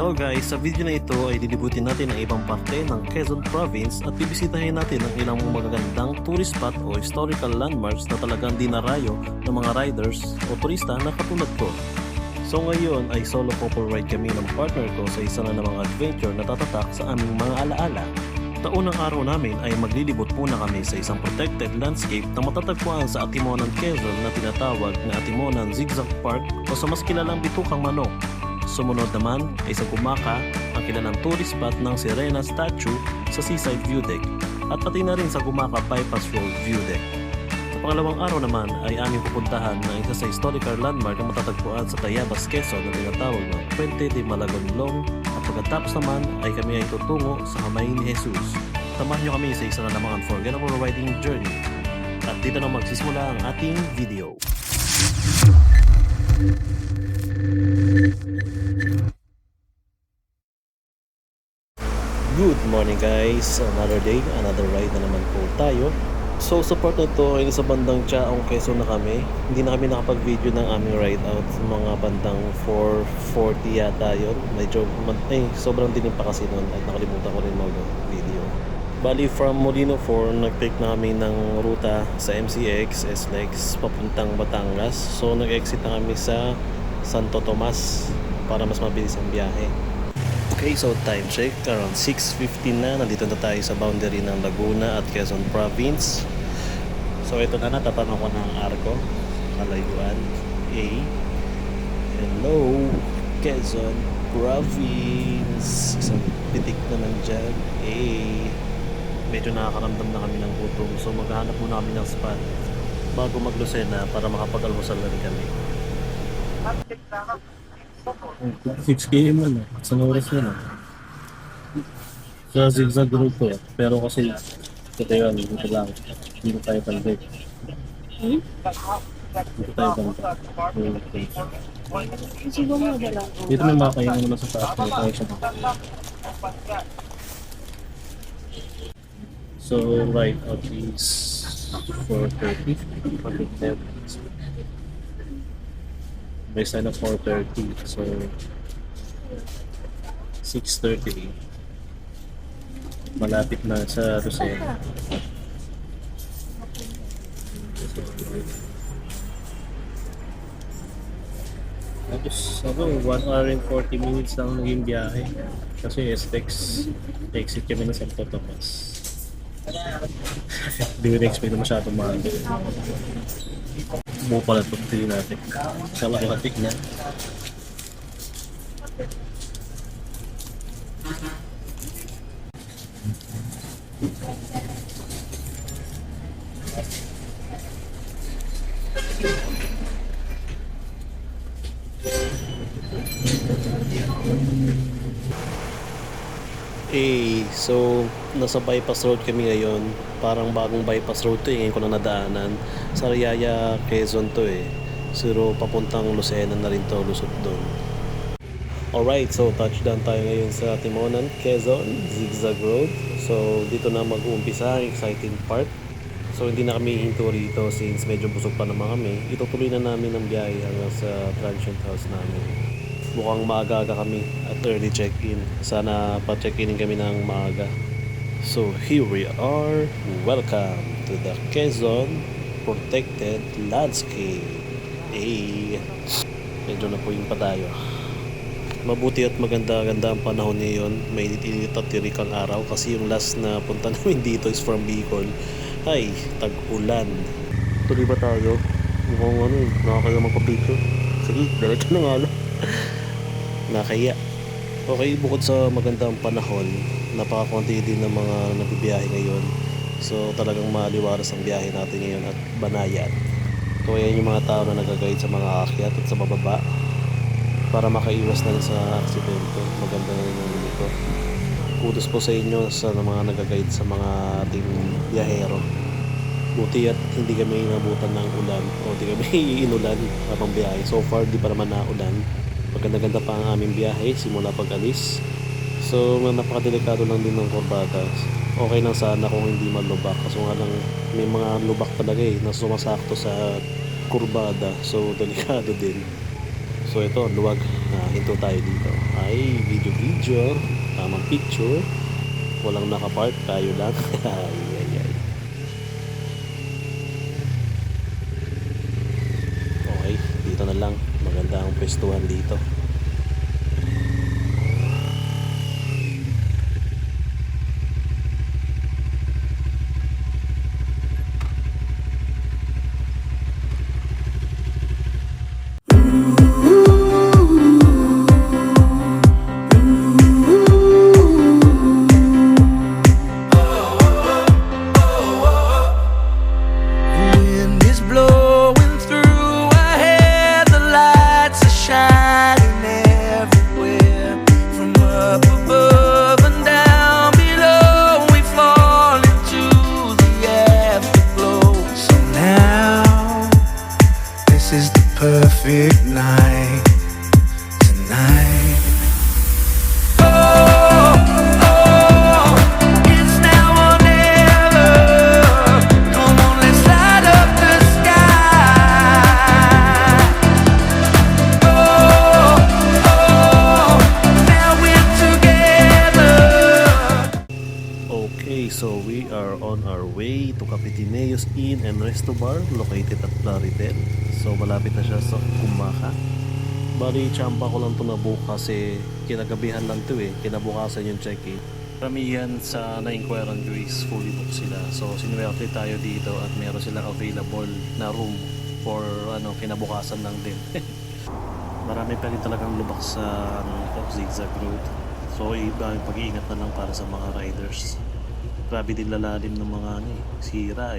Hello guys, sa video na ito ay lilibutin natin ang ibang parte ng Quezon Province at bibisitahin natin ang ilang magagandang tourist spot o historical landmarks na talagang dinarayo ng mga riders o turista na katulad ko. So ngayon ay solo couple ride kami ng partner ko sa isa na namang adventure na tatatak sa aming mga alaala. Taunang araw namin ay maglilibot muna kami sa isang protected landscape na matatagpuan sa Atimonan, Quezon na tinatawag na Atimonan Zigzag Park o sa mas kilalang Bitukang Manok. Sumunod naman ay sa Gumaka, ang kilalang tourist spot ng Sirena Statue sa Seaside View Deck at pati na rin sa Gumaka Bypass Road View Deck. Sa pangalawang araw naman ay aming pupuntahan ng isa sa historical landmark na matatagpuan sa Tayabas, Quezon na tinatawag ng Puente de Malagonlong at pagkatapos naman ay kami ay tutungo sa Kamay ni Jesus. Samahan nyo kami sa isa na namang unforgettable riding journey at dito na magsisimula ang ating video. Good morning guys, another day, another ride na naman po tayo. So sa part na ito ay nasa bandang Chaong, Quezon na kami. Hindi na kami nakapag-video ng aming ride out sa mga bandang 4:40 yata yun. Medyo sobrang dilim pa kasi noon at nakalimutan ko rin mag-video. Bali from Molino 4, nag-take na kami ng ruta sa MCX, SLEX, papuntang Batangas. So nag-exit na kami sa Santo Tomas para mas mabilis ang biyahe. Okay, so time check, around 6:15 na, nandito na tayo sa boundary ng Laguna at Quezon Province. So ito na, natatanong ko ng Arco, kalayuan, A. Hello, Quezon Province. Isang pitik naman dyan, A. Medyo nakakaramdam na kami ng gutom, so maghahanap muna kami ng spot bago mag-Lucena para makapag-almusal na rin kami. 6 km na, isang oras na na. Sa zigzag road to pero kasi ito yun, dito lang, dito tayo panday. Dito tayo panday. Dito may mga kayang naman sa taas na tayo siya. So right out is 4:30. May sign of 4:30, so 6:30 malapit na sa Lucena. Tapos ako 1 hour and 40 minutes lang naging biyahe kasi STEX exit kami ng Santo Tomas. Hindi ko na-expect na masyadong mahal. Buo pala ito, pili natin. Kalakatik na. So nasa bypass road kami ngayon. Parang bagong bypass road to ngayon ko na nadaanan. Sa Riyaya, Quezon to Pero papuntang Lucena na rin to, lusot doon. Alright, so touchdown tayo ngayon sa Atimonan, Quezon, Zigzag Road. So dito na mag-uumpisa ang exciting part. So hindi na kami hinto rito since medyo busog pa naman kami. Itutuloy na namin ang biyahe hanggang sa transient house namin. Mukhang maaga kami at early check-in. Sana pa-check-in kami ng maaga. So here we are. Welcome to the Quezon Protected Landscape. Medyo na po yung pa tayo. Mabuti at maganda-ganda ang panahon ngayon. May init at tirik ang araw kasi yung last na punta namin dito is from Bicol. Ay, tag-ulan. Tuloy ba tayo? Mukhang nakakaya magpa-picture. Sige, diretso na nga nakaya. Okay, bukod sa magandang panahon, napakakunti din ng mga nabibiyahe ngayon. So talagang maliwaras ang biyahe natin ngayon at banayan. So ayan yung mga tao na nag-guide sa mga aakyat at sa bababa para makaiwas na rin sa aksidente. Maganda na rin yung ito. Kudos po sa inyo sa mga nag-guide sa mga ating biyahero. Buti at hindi kami inabutan ng ulan o hindi kami inulan habang biyahe. So far di pa naman naulan. Maganda-ganda pa ang aming biyahe simula pag-alis. So napakadelikado lang din ng kurbada. Okay lang sana kung hindi malubak. Kaso nga lang may mga lubak talaga na sumasakto sa kurbada. So delikado din. So ito, luwag. Hinto tayo dito. Ay, video. Tamang picture. Walang nakapark, tayo lang. Ay. Okay, dito na lang. Maganda ang pwestuhan dito. Wind is blowing through our hair, the lights are shining everywhere. From up above and down below, we fall into the afterglow. So now, this is the perfect night tonight. It's now or never. Come on, let's light up the sky. Now we're together. Okay, so we are on our way to Capitineos Inn and Resto Bar located at Plaridel. So malapit na siya sa Kumaka. Bali, tsampa ko lang ito na-book kasi kinagabihan lang ito kinabukasan yung check-in. Karamihan sa na-inquirean ko is fully booked sila. So sinuwerte tayo dito at meron silang available na room for kinabukasan lang din. Marami pa rin talagang lubak sa zigzag road. So iba yung pag-iingat na lang para sa mga riders. Grabe din lalalim ng mga sira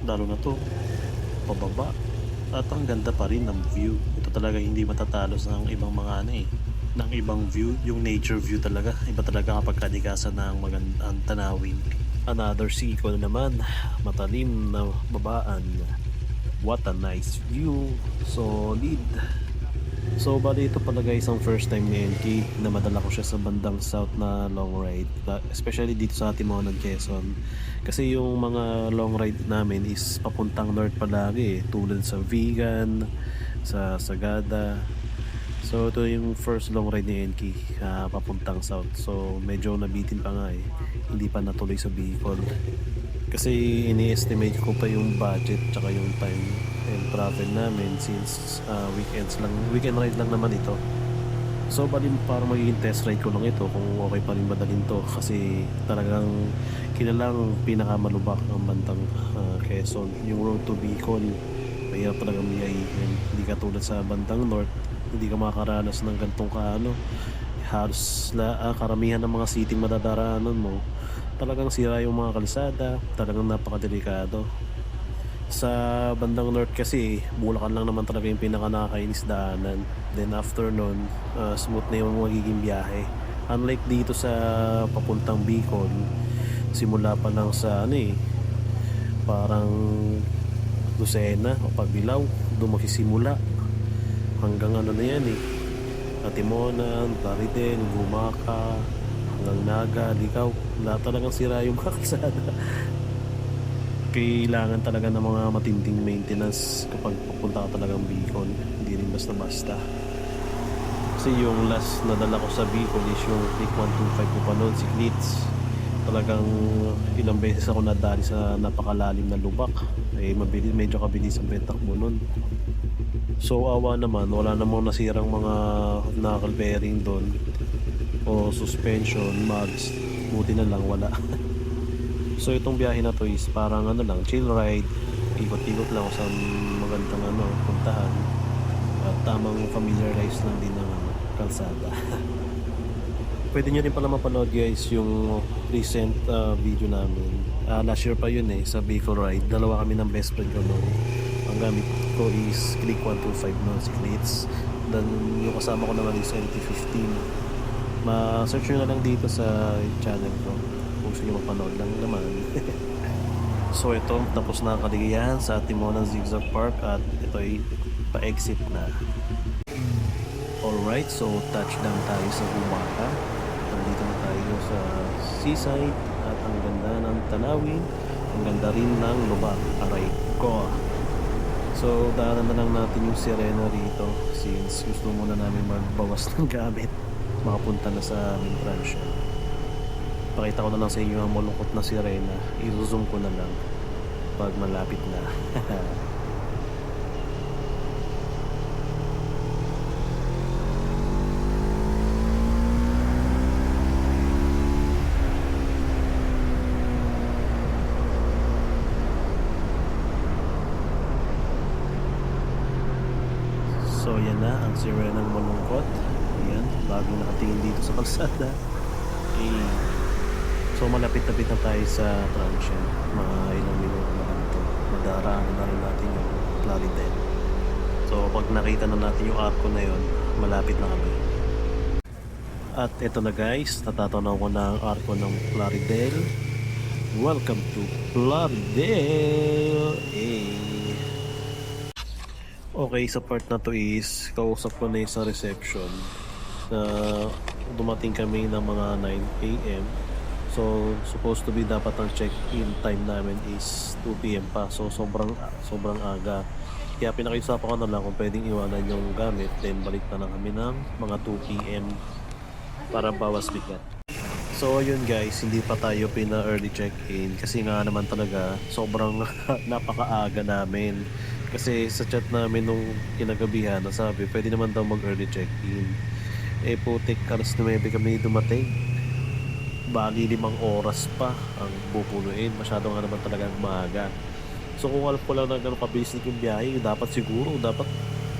Lalo na to, pababa. At ang ganda pa rin ng view. Ito talaga hindi matatalo sa ibang mga ng ibang view. Yung nature view talaga. Iba talaga kapag kadikasan ng magandang tanawin. Another sequel naman. Matalim na babaan. What a nice view. Solid. So bali ito pala guys ang first time ni NK na madala ko siya sa bandang south na long ride, especially dito sa Timonan, Quezon, kasi yung mga long ride namin is papuntang north palagi tulad sa Vigan, sa Sagada. So ito yung first long ride ni NK papuntang south, so medyo nabitin pa nga hindi pa natuloy sa Bicol kasi ini-estimate ko pa yung budget tsaka yung time and travel namin since weekend ride lang naman ito. So bali para magiging test ride ko lang ito kung okay pa rin madalin to kasi talagang kilalang pinakamalubak ang bandang Quezon. Yung road to Bicol mahirap talagang biyahin, hindi katulad sa bandang north, hindi ka makakaranas ng gantong halos karamihan ng mga city madadaraanan mo talagang sira yung mga kalsada, talagang napakadelikado. Sa bandang north kasi Bulacan lang naman talaga yung pinaka nakakainis daanan, then after nun smooth na yung magiging biyahe, unlike dito sa papuntang Bicol, simula pa lang sa parang Lucena o Pagbilao doon magsisimula hanggang na yan Atimonan, Plaridel, Gumaka, hanggang Naga, Ligaw, lahat talagang sira yung mga kalsada. Kailangan talaga ng mga matinding maintenance kapag pupunta ka talagang Bicol, hindi rin basta-basta. Kasi yung last na dala ko sa Bicol is yung Click 125 ko pa noon, si Glitz. Talagang ilang beses ako nadali sa napakalalim na lubak, medyo kabilis ang takbo nun. So awa naman, wala namang nasirang mga knuckle bearing doon o suspension, mags, buti na lang wala. So itong biyahe na to is parang lang, chill ride, ikot-ikot lang sa magandang puntahan at tamang familiarize lang din ng kalsada. Pwede nyo rin pala mapanood guys yung recent video namin. Last year pa yun sa Bicol ride, dalawa kami ng best friend ko noon. Ang gamit ko is Click 125 si Glitz. Then yung kasama ko naman is NT15. Ma-search nyo na lang dito sa channel ko kung gusto nyo mapanood lang naman. So ito, tapos na ang kaligayahan sa Timonan Zigzag Park at ito ay pa-exit na. Alright, so touchdown tayo sa Gumaka. Nandito na tayo sa seaside at ang ganda ng tanawin, ang ganda rin ng lubak. Aray ko. So daanan na lang natin yung Sirena rito since gusto muna namin magbawas ng gamit makapunta na sa aming transya. Pakita ko na lang sa inyo ang malungkot na Sirena. I-zoom ko na lang pag malapit na. So yan na ang Sirena ng malungkot. Ayan, bago nakatingin dito sa kalsada. Eh, so malapit-lapit na tayo sa transya. Mga ilang minuto na lang ito. Madaraanan na rin natin yung Plaridel. So pag nakita na natin yung arko na yon, malapit na kami. At eto na guys, natatanaw ko na ang arko ng Plaridel. Welcome to Plaridel! Okay, sa part na to is kausap ko na yung sa reception na dumating kami ng mga 9 AM. So supposed to be dapat ang check-in time namin is 2 PM pa. So sobrang aga. Kaya pinakiusapan ko na lang kung pwedeng iwanan yung gamit, then balik na lang kami ng mga 2 PM para bawas bigat. So ayun guys, hindi pa tayo pina-early check-in kasi nga naman talaga sobrang napakaaga namin. Kasi sa chat namin nung kinagabihan, nasabi pwede naman daw mag-early check-in. Eh putik, alas 9 kami dumating. Bali 5 oras pa ang pupunuin. Masyado nga naman talagang maaga. So kung alam ko lang na gano'ng kabilis yung biyahe, dapat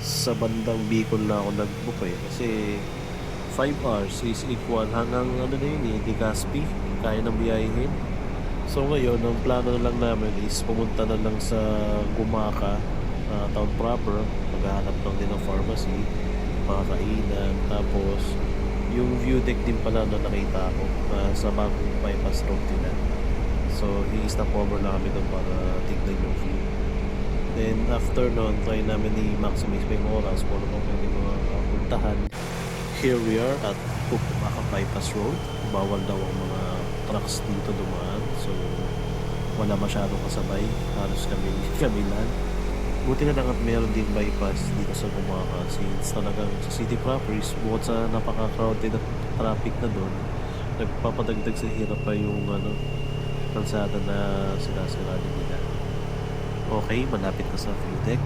sa bandang Bicol na ako nag-book eh. Kasi 5 hours is equal hanggang ano na yun eh, Legazpi, kaya nang biyahin. So ngayon, ang plano na lang namin is pumunta na lang sa Gumaca, town proper, maghahanap lang din ng pharmacy, mga kainan, tapos yung view deck din pala na nakita ko sa bagong bypass road nila. So i-stop over na kami doon para tignan yung view. Then after nun, try namin i-maximize pa yung oras kung ano pa pwede mga puntahan. Here we are at Gumaca bypass road. Bawal daw ang mga trucks dito dumaan, so wala masyadong kasabay, halos kami lang. Buti na lang at meron din bypass dito sa Gumaca since talagang sa city properties, bukod sa napaka-crowded at traffic na doon, nagpapadagdag sa hirap pa yung kalsada na sinasira nila. Okay, malapit na sa view deck.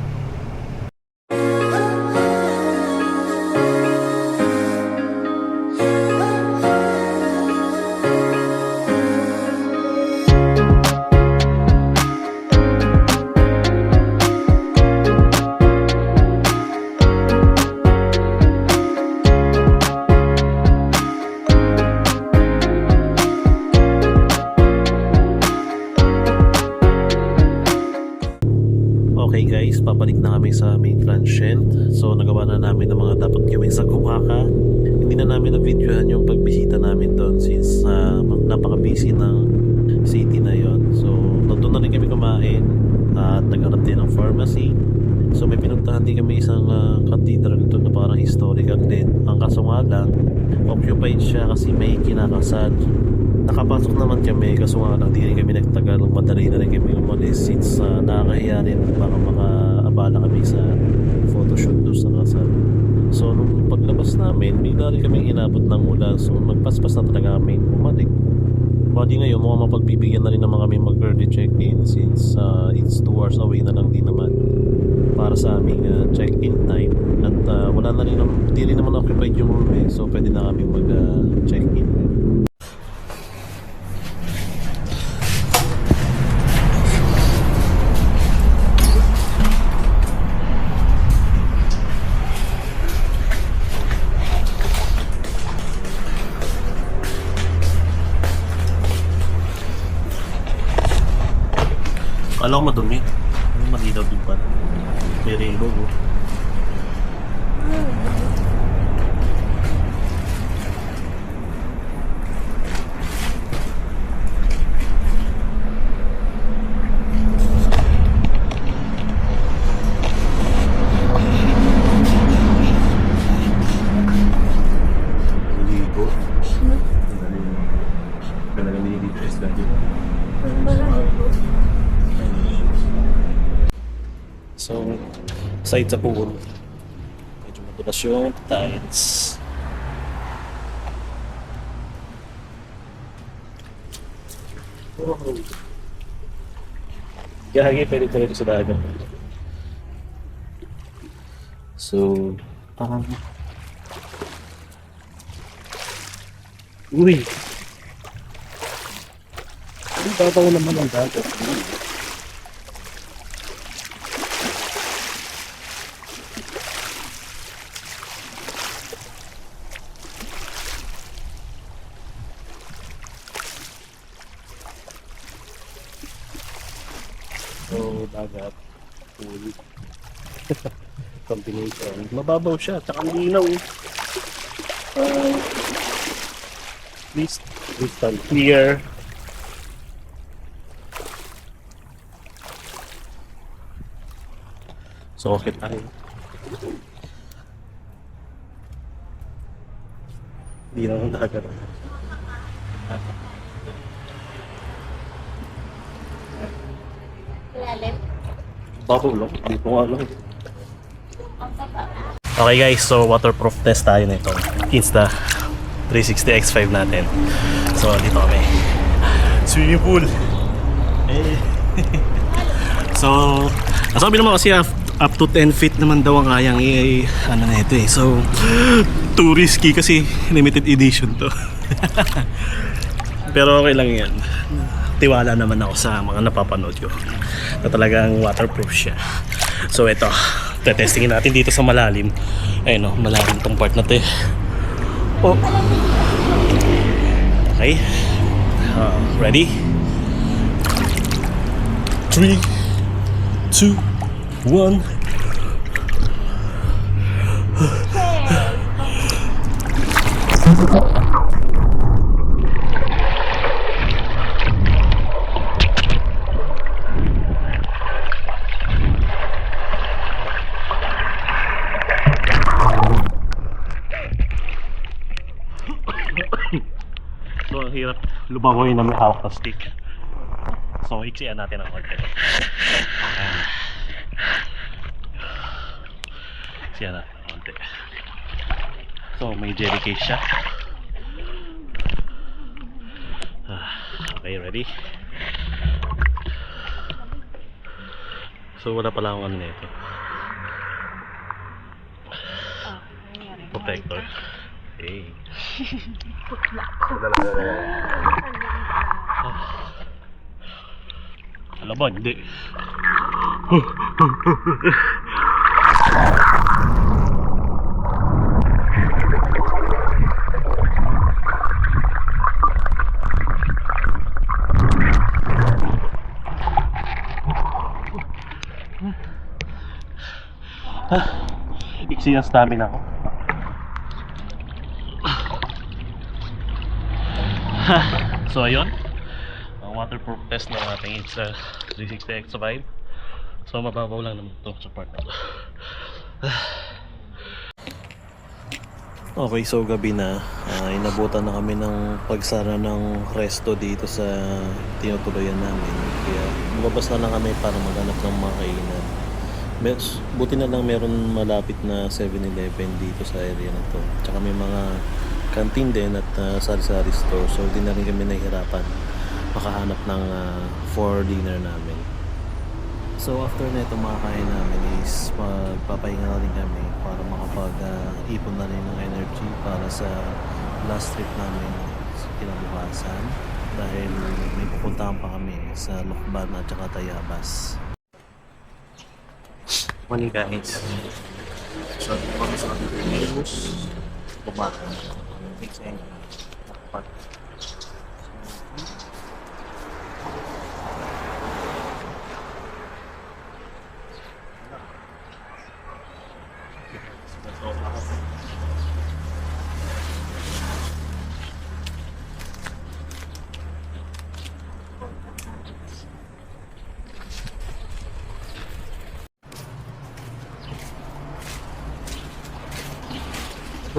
Okay guys, pabalik na kami sa main transient. So nagawa na namin ang mga dapat gawin sa Gumaca. Hindi na namin na-videohan yung pagbisita namin doon since napaka-busy ng city na yon. So doon na rin kami kumain at naghanap din ng pharmacy. So may pinuntahan din kami isang cathedral doon na parang historical din. Ang kaso nga lang, occupied siya kasi may kinakasal. Nakapasok naman kami kaso nga lang di rin kami nagtagal, madali na rin kami umalis since nakakahiya rin baka makaabala kami sa photoshoot doon sa kasal. So nung paglabas namin, bigla rin kami inabot ng ulan, so magpaspas na talaga kami umalik. Bali ngayon mukhang mapagbibigyan na rin naman kami mag early check-in since it's 2 hours away na lang din naman para sa aming check-in time at wala na rin di rin naman occupied yung room eh, so pwede na kami mag check-in. Alam ko madumi. Ano malidaw din pa. May rainbow. Ligo. Talaga nililigo isla dito. So side sa pool. Medyo madulas yung tides. Gagi, pwede talaga sa dagat. So, uy! Ang babaw naman ang dagat. So, dagat, pool, combination. Mababaw siya, tsaka ang linaw. At least, crystal clear. So, okay tayo. Hindi naman dagat. Babaw lang, hindi ko nga alam. Okay guys, so waterproof test tayo na ito. Insta 360 X5 natin. So dito kami. Swimming pool. Eh. So, sabi naman kasi up to 10 feet naman daw ang kayang ano na ito eh. So, too risky kasi limited edition to. Pero okay lang yan. Tiwala naman ako sa mga napapanood ko na talagang waterproof siya. So ito, tetestingin natin dito sa malalim. Ayun o, malalim tong part na to eh. Oh. Okay. Ready? 3, 2, 1. So, ang hirap lumangoy na may hawak na stick. So, iksiyan natin ang konti. Iksiyan natin ang konti. So, may jelly case siya. Okay, ready? So, wala pala akong ano nito. Protector. Okay. Alam ba, hindi. Iksi ang stamina ko. So ayun, ang waterproof test ng ating Insta 360 X5. So mababaw lang naman ito sa part na to. Okay, so gabi na, inabutan na kami ng pagsara ng resto dito sa tinutuluyan namin. Kaya lumabas na lang kami para maghanap ng mga kainan. Buti na lang meron malapit na 7-Eleven dito sa area na to. Tsaka may mga canteen din at sari-sari store. So hindi na rin kami nahihirapan makahanap ng for dinner namin. So after na ito makakain namin is magpapahinga na rin kami para makapag-ipon na rin ng energy para sa last trip namin sa kinabukasan dahil may pupuntahan pa kami sa Lokban at saka Tayabas. Morning guys. So kami sa news bumaga. Mixing.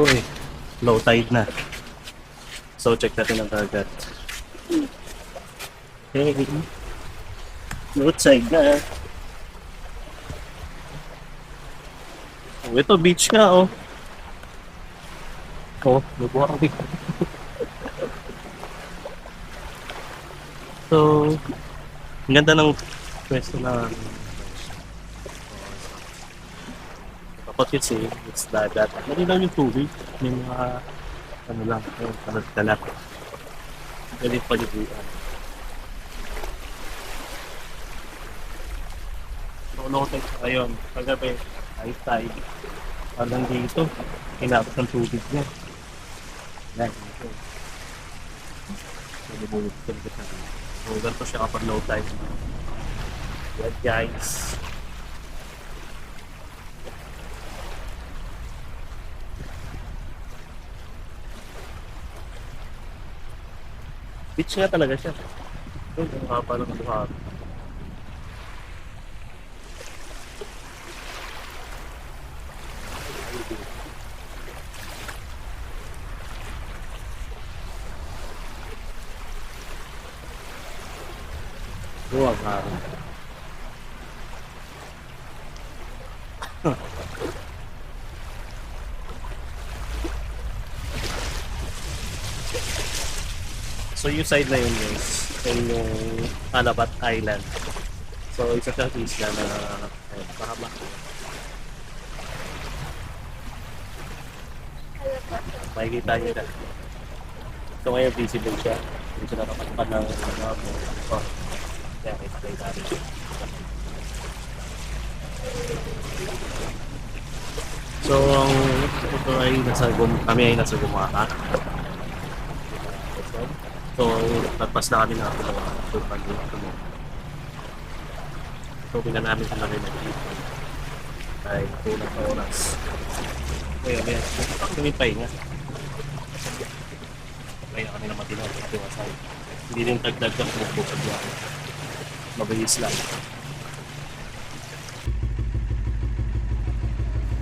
Uy, low tide na. So check natin ang dagat. Okay, low tide na. Oh, ito beach nga oh. Oh, nabuha kami. So, ang ganda ng pwesto na kapag kasi it's dagat. Malinaw yung tubig. May mga ano lang, kalat-kalat. Pwede paliguan. Low tide sa ngayon. Kagabi, high tide. Hanggang dito, hinapos ng tubig niya. Yan, dito. So, lumulog-tulog na rin. So, ganito siya kapag low tide. Yan, guys. Beach nga talaga siya. Ito, ang haba ng buhag. Buwag nga. So yung side na yun guys, ay yung Alabat Island. So isa siyang isla na mahaba. Makikita niyo na. So ngayon visible siya. Hindi siya nakapagpan ng mga kaya may patay natin. So ang ito ay kami ay nasa Gumaka. So, nagpas na kami na ako ng turban dito mo. So, pina namin kung namin nag-ipon. Ay, kulang na oras. Ngayon, kami pahinga. Kaya kami na matinaw sa tiwasay. Hindi rin tagdag ang bukbukad yan. Mabilis lang.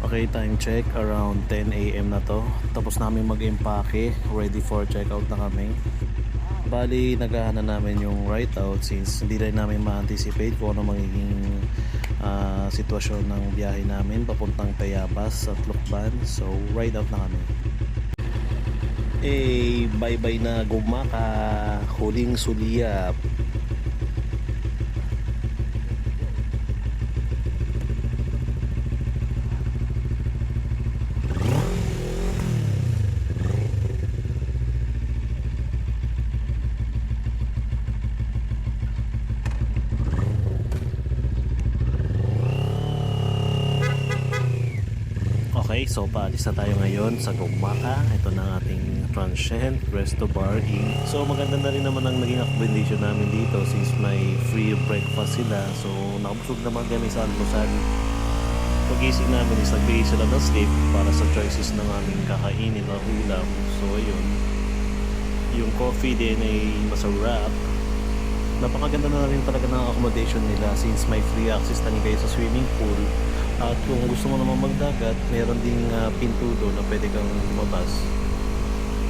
Okay, time check around 10 AM na to. Tapos namin mag-empake, ready for checkout na kami. Bali, naghahanap namin yung ride out since hindi rin namin ma-anticipate kung ano magiging sitwasyon ng biyahe namin papuntang Tayabas at Lukban. So, ride out na kami. Bye-bye na Gumaka, huling suliyap. Okay, so paalis na tayo ngayon sa Gumaka. Ito na ang ating transient resto bar in. So maganda na rin naman ang naging accommodation namin dito since may free breakfast sila. So nakabusog naman kami sa almusal. Pagising namin is nagbigay sila ng sleep para sa choices ng aming kakainin na ulam. So ayun, yung coffee din ay masarap. Napakaganda na rin talaga ng accommodation nila since may free access na kayo sa swimming pool. At kung gusto mo naman magdagat, meron ding pinto doon na pwede kang lumabas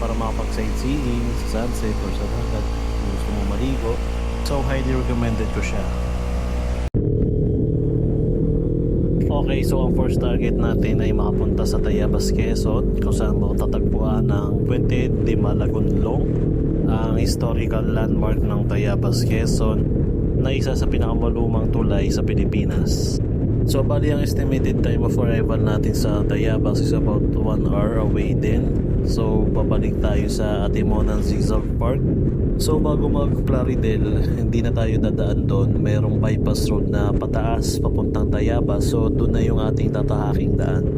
para makapag-sightseeing sa sunset or sa dagat kung gusto mo maligo. So highly recommended ko siya. Okay, so ang first target natin ay makapunta sa Tayabas, Quezon kung saan mo tatagpuan ng Puente de Malagonlong, ang historical landmark ng Tayabas, Quezon na isa sa pinakamalumang tulay sa Pilipinas. So bali ang estimated time of arrival natin sa Tayabas is about 1 hour away din. So babalik tayo sa Atimonan Zigzag Park. So bago mag-Plaridel, hindi na tayo dadaan doon. Mayroong bypass road na pataas papuntang Tayabas. So doon na yung ating tatahaking daan.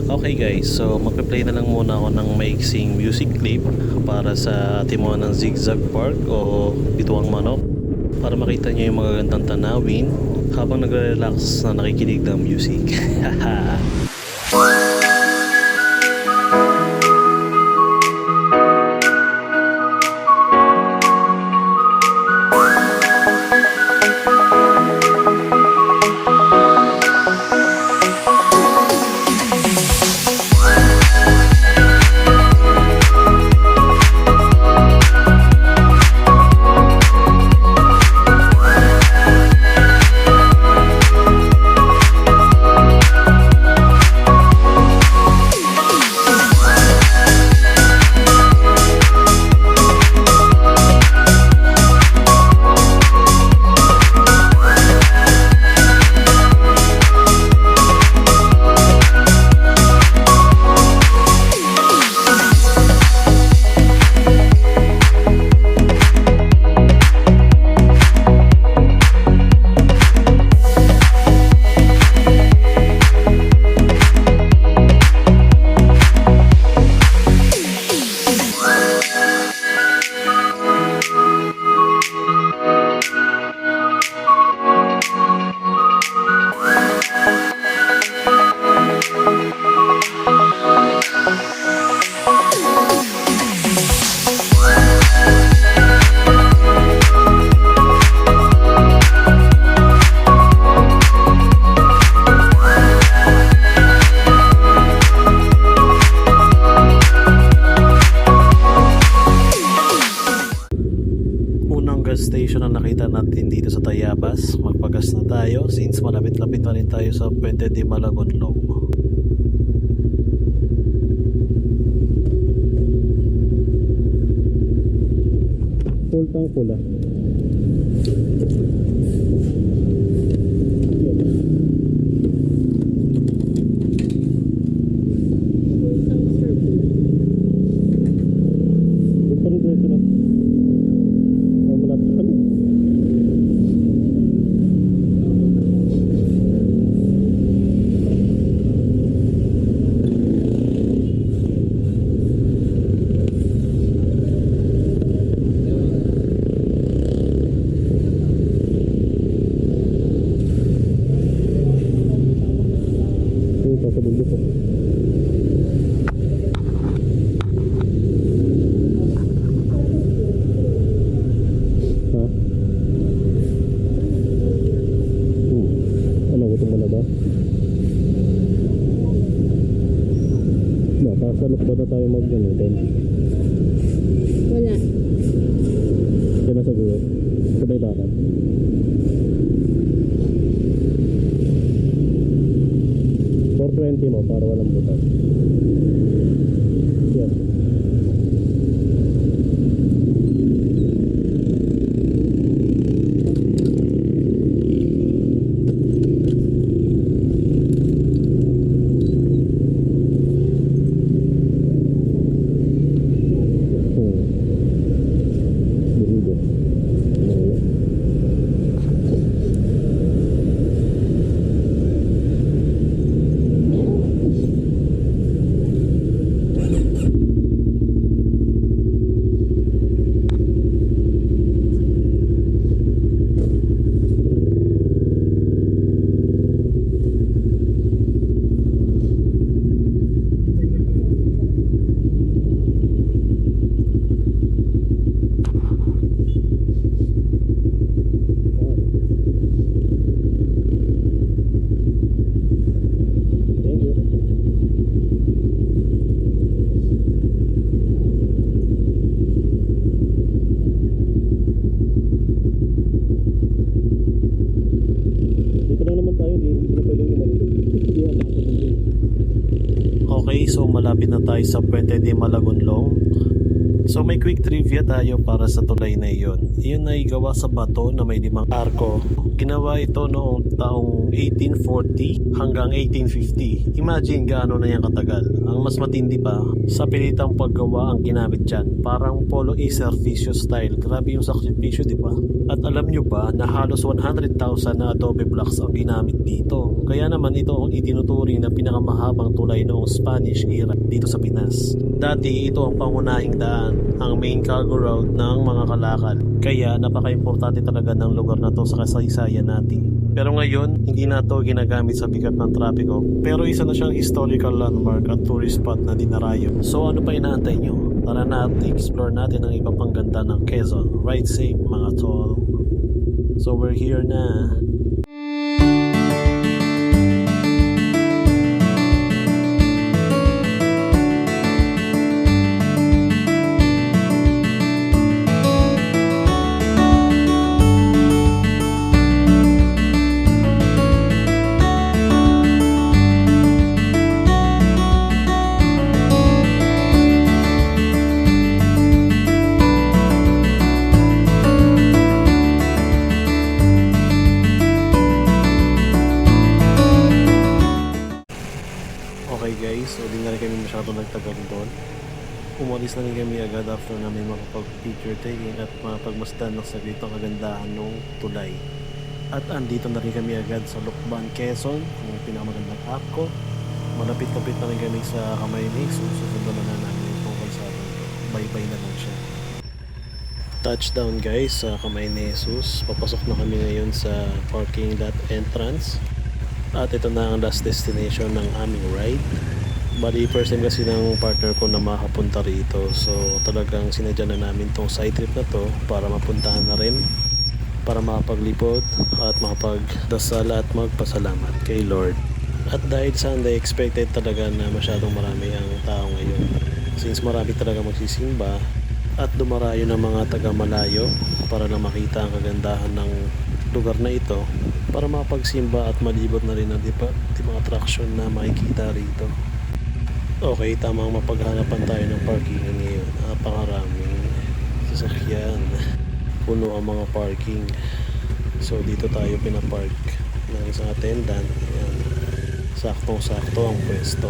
Okay guys, so magpe-play na lang muna ako ng maiksing music clip para sa Atimonan Zigzag Park o Bituang Manok para makita nyo yung magagandang tanawin habang nagre-relax na nakikinig ng music. natin dito sa Tayabas. Magpagas na tayo since malapit-lapit na rin tayo sa Puente de Malagonlong. Full tank pula. Nakasalok ba na tayo mag-gano'n? Wala. Kaya nasa gulo? Sabay bakit? $420 mo para walang butas. Yan. Okay, so malapit na tayo sa Puente de Malagonlong. So may quick trivia tayo para sa tulay na iyon. Iyon ay gawa sa bato na may 5 arko. Ginawa ito noong taong 1840 hanggang 1850. Imagine gaano na yan katagal. Ang mas matindi pa, sa pilitang paggawa ang ginamit dyan. Parang polo eservisyo style. Grabe yung sakripisyo, di ba? At alam nyo ba na halos 100,000 na adobe blocks ang ginamit dito. Kaya naman ito ang itinuturing na pinakamahabang tulay noong Spanish era dito sa Pinas. Dati ito ang pangunahing daan, ang main cargo route ng mga kalakal. Kaya napaka-importante talaga ng lugar na to sa kasaysayan natin. Pero ngayon, hindi na to ginagamit sa bigat ng trapiko. Pero isa na siyang historical landmark at tourist spot na dinarayo. So ano pa inaantay nyo? Tara na at explore natin ang iba pang ganda ng Quezon. Ride safe mga tol. So we're here na. Okay guys, so di na rin kami masyado nagtagal doon. Umalis na rin kami agad after namin makapag-picture taking at mapagmasdan ng saglit ang kagandahan ng tulay. At andito na rin kami agad sa Lucban, Quezon, ang pinakamagandang arko. Malapit-lapit na rin kami sa Camarines, susundan na namin itong kalsada. Bye-bye na lang siya. Touchdown guys sa Camarines. Papasok na kami ngayon sa parking lot entrance. At ito na ang last destination ng aming ride. Bali, first time kasi ng partner ko na makapunta rito. So talagang sinadya na namin tong side trip na to para mapuntahan na rin. Para makapaglipot at makapagdasal at magpasalamat kay Lord. At dahil Sunday, expected talaga na masyadong marami ang tao ngayon. Since marami talaga magsisimba, at dumarayo ng mga taga-malayo para na makita ang kagandahan ng lugar na ito para mapagsimba at malibot na rin ang mga attraction na makikita rito. Okay, tamang mapaghanapan tayo ng parkingan ngayon. Napakaraming sasakyan. Puno ang mga parking. So dito tayo pinapark ng isang attendant. Ayan. Saktong-sakto ang pwesto.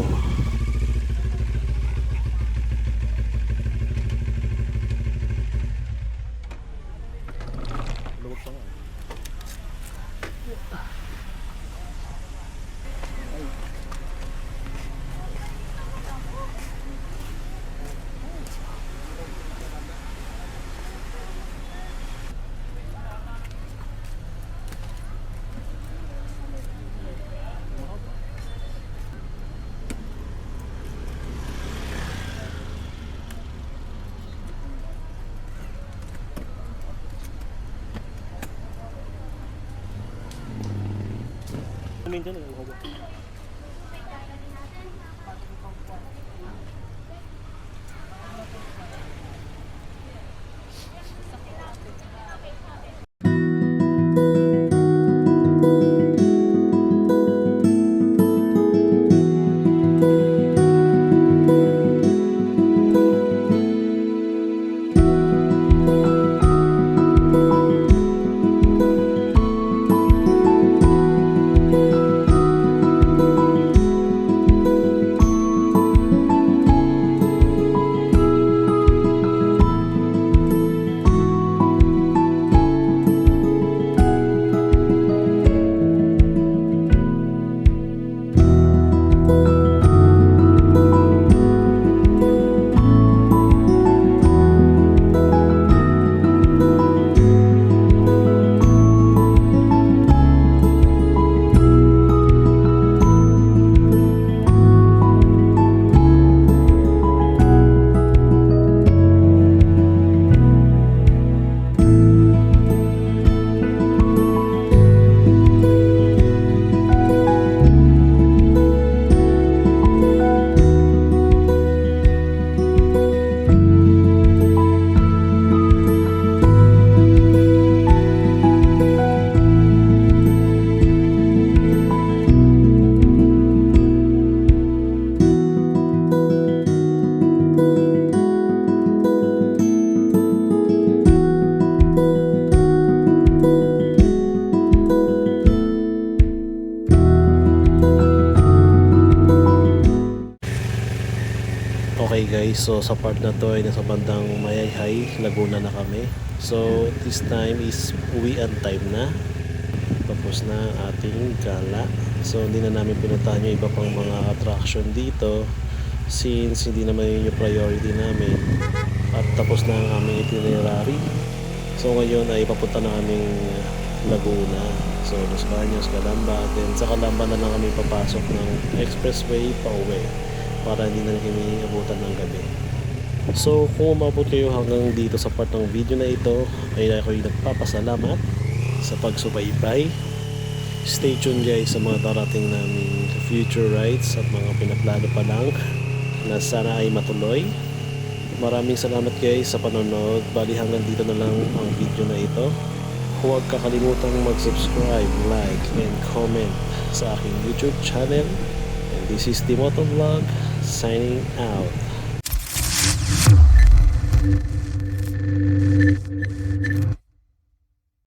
Okay guys, so sa part na to ay nasa bandang Mayayhay, Laguna na kami. So this time is uwian time na. Tapos na ang ating gala. So hindi na namin pinuntahan yung iba pang mga attraction dito since hindi naman yun yung priority namin. At tapos na ang aming itinerary. So ngayon ay papunta na aming Laguna. So Los Baños, Calamba. Then sa Calamba na lang kami papasok ng expressway pa uwi para hindi na kami abutan ng gabi. So kung umabot kayo hanggang dito sa part ng video na ito ay ako'y nagpapasalamat sa pagsubaybay. Stay tuned guys sa mga darating naming future rides at mga pinaplano pa lang na sana ay matuloy. Maraming salamat guys sa panonood. Bali hanggang dito na lang ang video na ito. Huwag kakalimutang mag-subscribe, like, and comment sa aking YouTube channel. And this is the Motovlog signing out.